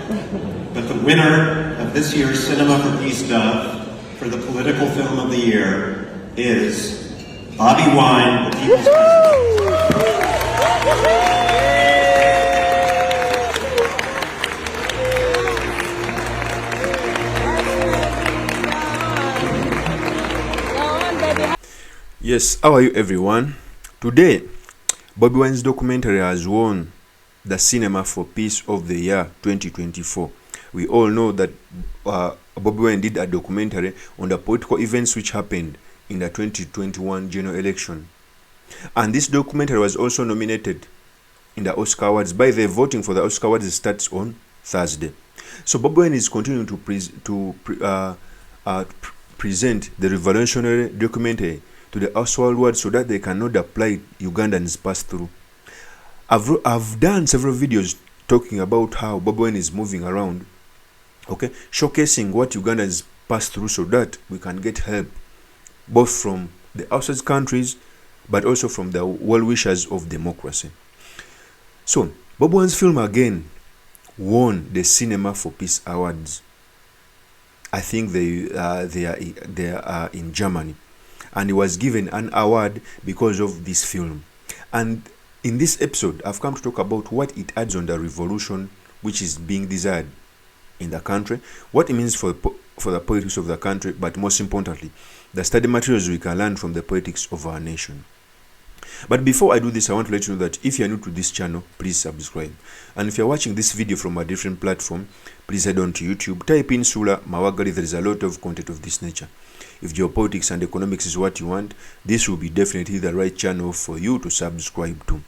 But the winner of this year's Cinema for Peace Dove for the political film of the year is Bobi Wine, the People's President. Yes, how are you everyone? Today, Bobi Wine's documentary has won the Cinema for Peace of the Year 2024. We all know that Bobi Wine did a documentary on the political events which happened in the 2021 general election. And this documentary was also nominated in the Oscar Awards. By the voting for the Oscar Awards starts on Thursday. So Bobi Wine is continuing to present the revolutionary documentary to the Oscar Awards so that they can know the plight Ugandans pass through. I've done several videos talking about how Bobi Wine is moving around, okay, showcasing what Ugandans pass through so that we can get help both from the outside countries but also from the well-wishers of democracy. So Bobi Wine's film again won the Cinema for Peace Awards. I think they are in Germany, and he was given an award because of this film. And in this episode, I've come to talk about what it adds on the revolution which is being desired in the country, what it means for the politics of the country, but most importantly, the study materials we can learn from the politics of our nation. But before I do this, I want to let you know that if you're new to this channel, please subscribe. And if you're watching this video from a different platform, please head on to YouTube, type in Sula Mawagali. There is a lot of content of this nature. If geopolitics and economics is what you want, this will be definitely the right channel for you to subscribe to.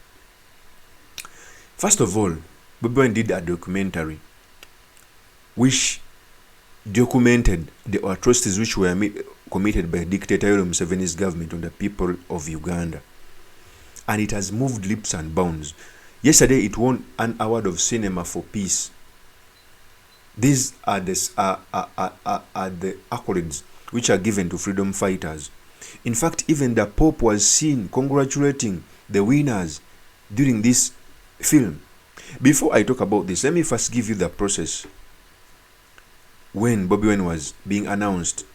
First of all, Bobi Wine did a documentary which documented the atrocities which were committed by dictator MUSEVENI's government on the people of Uganda. And it has moved leaps and bounds. Yesterday, it won an award of Cinema for Peace. These are the accolades which are given to freedom fighters. In fact, even the Pope was seen congratulating the winners during this film. Before I talk about this, let me first give you the process when Bobi Wine was being announced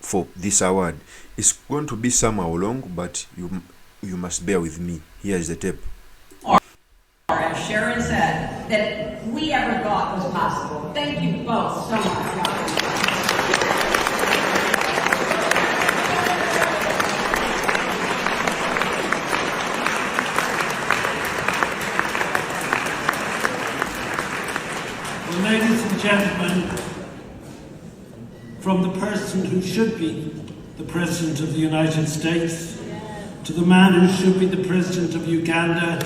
for this award. It's going to be somehow long, but you must bear with me. Here's the tape. As Sharon said, that we ever thought was possible. Thank you both so much. Well, ladies and gentlemen, from the person who should be the President of the United States to the man who should be the President of Uganda,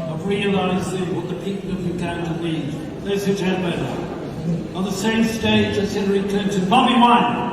of realizing what the people of Uganda need. Ladies and gentlemen, on the same stage as Hillary Clinton, Bobi Wine.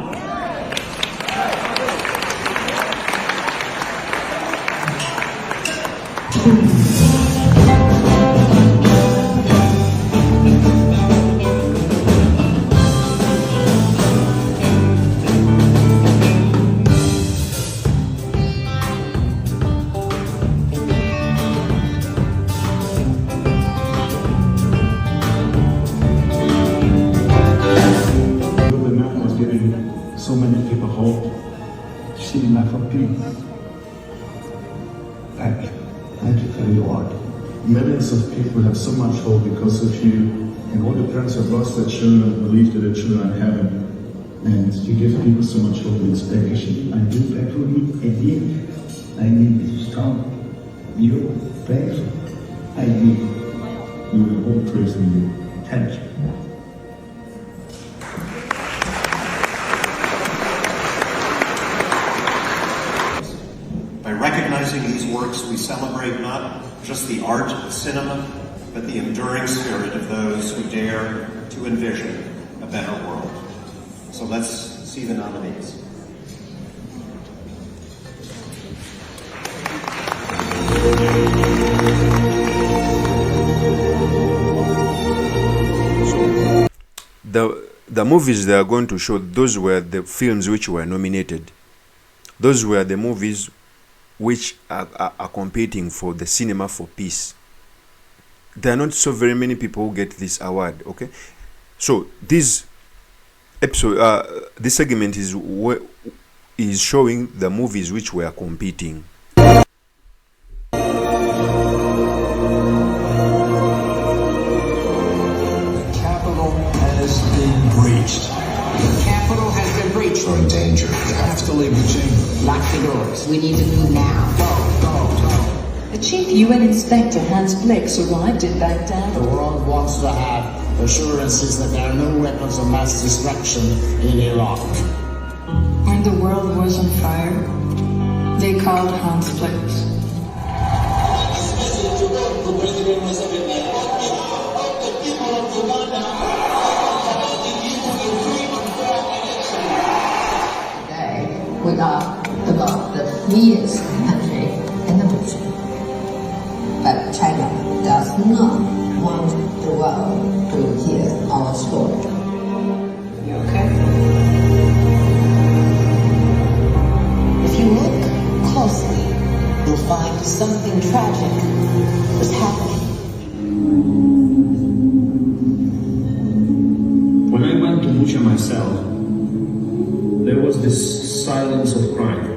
So many people hope Cinema for Peace. Thank you. Thank you for the award. Millions of people have so much hope because of you, and all the parents have lost their children believe that their children are in heaven. And you give people so much hope and inspiration. I do pray for you again. I need this strong. You pray for. I need. We will all praise you. Thank you. By recognizing these works, we celebrate not just the art of cinema, but the enduring spirit of those who dare to envision a better world. So let's see the nominees. The movies they are going to show, those were the films which were nominated. Those were the movies which are competing for the Cinema for Peace. there are not so very many people who get this award. Okay, so this episode, this segment is showing the movies which were competing. The Capitol has been breached. We're in danger. You have to leave the chamber. Lock the doors. We need to move now. Go. The chief UN inspector, Hans Blix, arrived in Baghdad. The world wants to have assurances that there are no weapons of mass destruction in Iraq. When the world was on fire, they called Hans Blix. We are the freest country in the region. But China does not want the world to hear our story. You okay? If you look closely, you'll find something tragic is happening. When I went to Bucha myself, there was this silence of crime.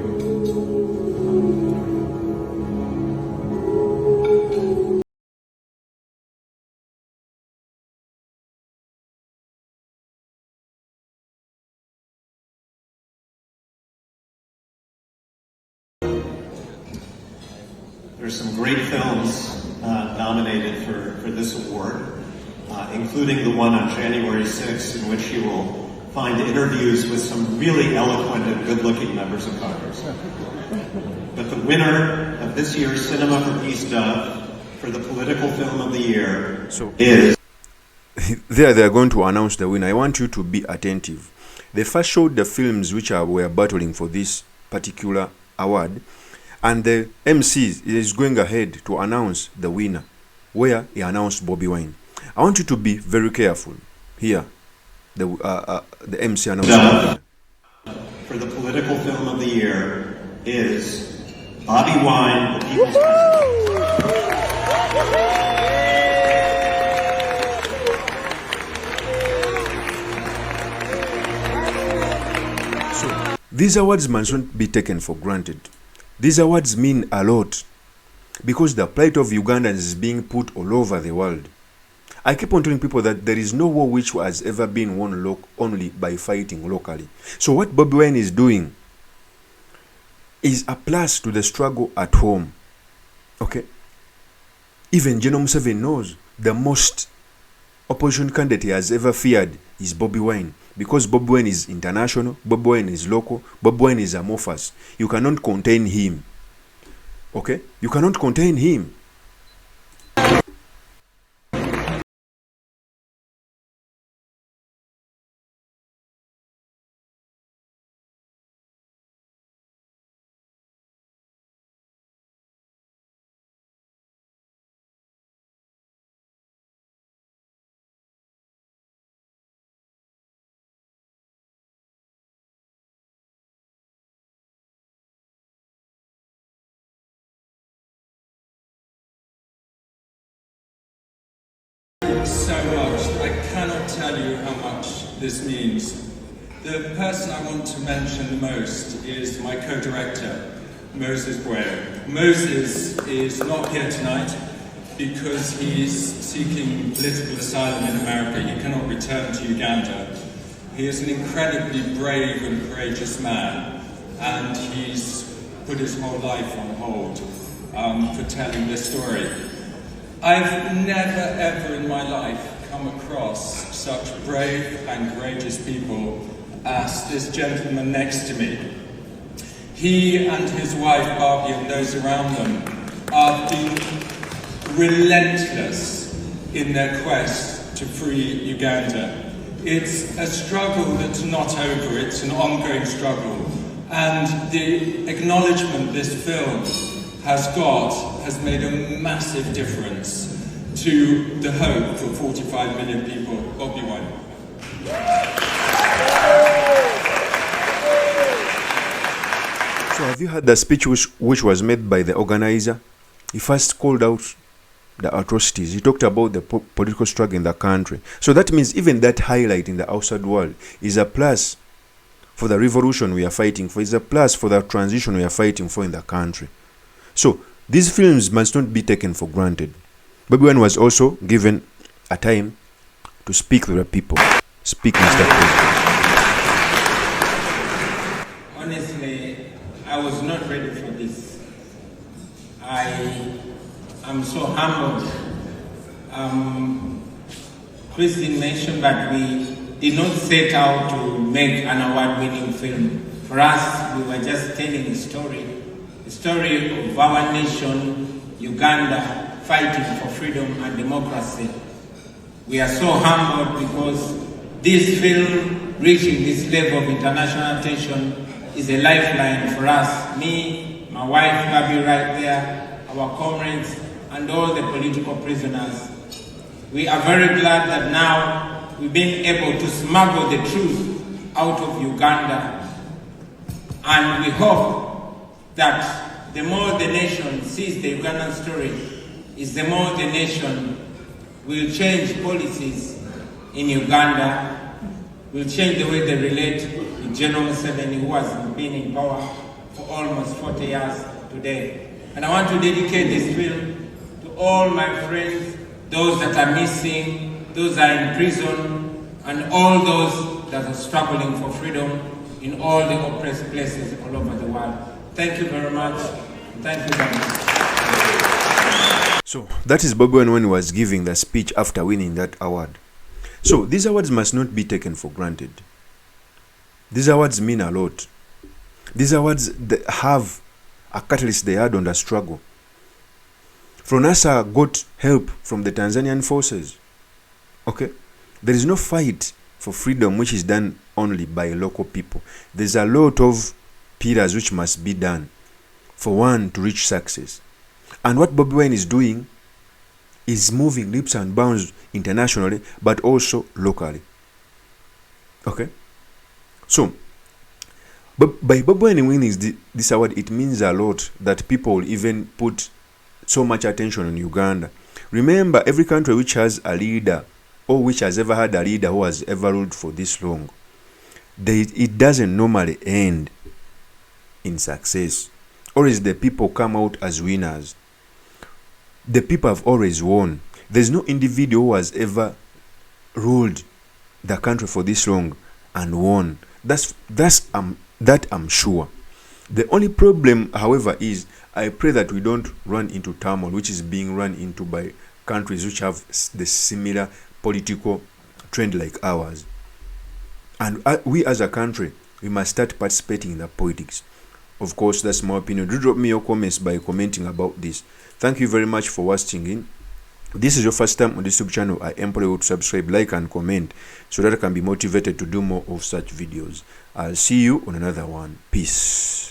There's some great films nominated for this award, including the one on January 6th, in which you will find interviews with some really eloquent and good-looking members of Congress. But the winner of this year's Cinema for Peace Dove for the political film of the year is... There they are going to announce the winner. I want you to be attentive. They first showed the films which were battling for this particular award, and the MC is going ahead to announce the winner, where he announced Bobi Wine. I want you to be very careful here. The MC announced for the political film of the year is Bobi Wine, the People's President. So these awards mustn't be taken for granted. These awards mean a lot because the plight of Ugandans is being put all over the world. I keep on telling people that there is no war which has ever been won only by fighting locally. So what Bobi Wine is doing is a plus to the struggle at home. Okay? Even General MUSEVENI knows the most opposition candidate he has ever feared is Bobi Wine. Because Bobi Wine is international, Bobi Wine is local, Bobi Wine is amorphous. You cannot contain him. Okay? You cannot contain him. So much. I cannot tell you how much this means. The person I want to mention the most is my co-director, Moses Boyo. Moses is not here tonight because he's seeking political asylum in America. He cannot return to Uganda. He is an incredibly brave and courageous man, and he's put his whole life on hold for telling this story. I've never ever in my life come across such brave and courageous people as this gentleman next to me. He and his wife Bobi and those around them have been relentless in their quest to free Uganda. It's a struggle that's not over, it's an ongoing struggle. And the acknowledgement this film has got has made a massive difference to the hope for 45 million people. Bobi Wine. So have you heard the speech which was made by the organizer? He first called out the atrocities. He talked about the political struggle in the country. So that means even that highlight in the outside world is a plus for the revolution we are fighting for. It's a plus for the transition we are fighting for in the country. So these films must not be taken for granted. Bobi Wine was also given a time to speak to the people. Speak, Mr. President. Honestly, I was not ready for this. I am so humbled. Christine mentioned that we did not set out to make an award-winning film. For us, we were just telling a story of our nation, Uganda, fighting for freedom and democracy. We are so humbled because this film reaching this level of international attention is a lifeline for us. Me, my wife Bobi right there, our comrades, and all the political prisoners. We are very glad that now we've been able to smuggle the truth out of Uganda. And we hope that the more the nation sees the Ugandan story, is the more the nation will change policies in Uganda, will change the way they relate to General MUSEVENI, who has been in power for almost 40 years today. And I want to dedicate this film to all my friends, those that are missing, those that are in prison, and all those that are struggling for freedom in all the oppressed places all over the world. Thank you very much. Thank you very much. So that is Bobi Wine when he was giving the speech after winning that award. So these awards must not be taken for granted. These awards mean a lot. These awards have a catalyst they had on the struggle. FRONASA got help from the Tanzanian forces. Okay? There is no fight for freedom which is done only by local people. There's a lot of pillars which must be done for one to reach success. And what Bobi Wine is doing is moving leaps and bounds internationally, but also locally. Okay? So, but by Bobi Wine winning this award, it means a lot that people will even put so much attention on Uganda. Remember, every country which has a leader, or which has ever had a leader who has ever ruled for this long, it doesn't normally end in success. Or is the people come out as winners. The people have always won. There's no individual who has ever ruled the country for this long and won. That I'm sure. The only problem, however, is I pray that we don't run into turmoil, which is being run into by countries which have the similar political trend like ours. And we as a country, we must start participating in the politics. Of course, that's my opinion. Do drop me your comments by commenting about this. Thank you very much for watching in. This is your first time on this YouTube channel. I implore you to subscribe, like, and comment so that I can be motivated to do more of such videos. I'll see you on another one. Peace.